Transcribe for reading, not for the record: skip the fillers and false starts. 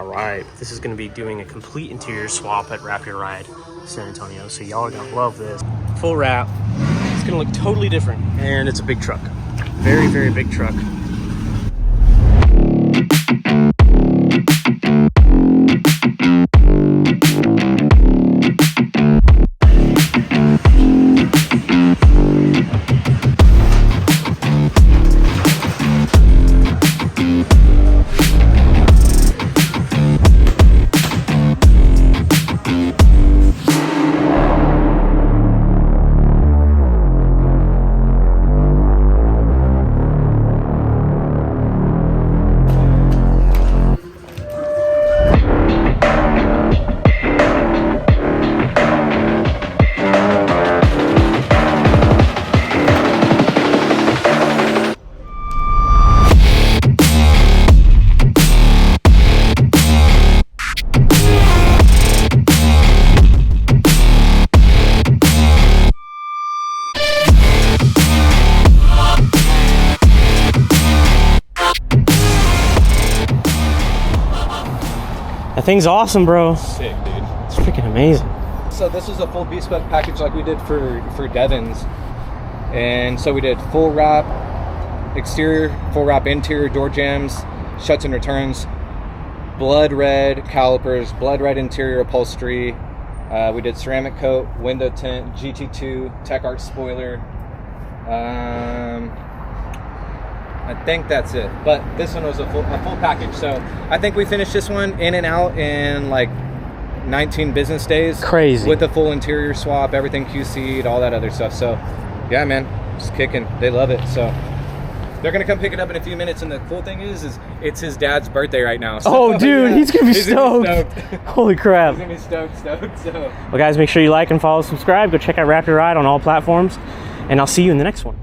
All right, this is gonna be doing a complete interior swap at Wrap Your Ride San Antonio, so y'all are gonna love this. Full wrap, it's gonna look totally different, and it's a big truck. Very, very big truck. That thing's awesome, bro. Sick, dude. It's freaking amazing. So this is a full bespoke package like we did for Devon's. And so we did full wrap exterior, full wrap interior, door jambs, shuts and returns, blood red calipers, blood red interior upholstery. We did ceramic coat, window tint, GT2, Techart spoiler. I think that's it, but this one was a full package. So I think we finished this one in and out in like 19 business days. Crazy. With the full interior swap, everything QC'd, all that other stuff. So yeah, man, just kicking. They love it. So they're gonna come pick it up in a few minutes. And the cool thing is it's his dad's birthday right now. So, oh, dude, yeah, he's gonna be stoked. Holy crap. He's gonna be stoked. So well, guys, make sure you like and follow, subscribe. Go check out Wrap Your Ride on all platforms, and I'll see you in the next one.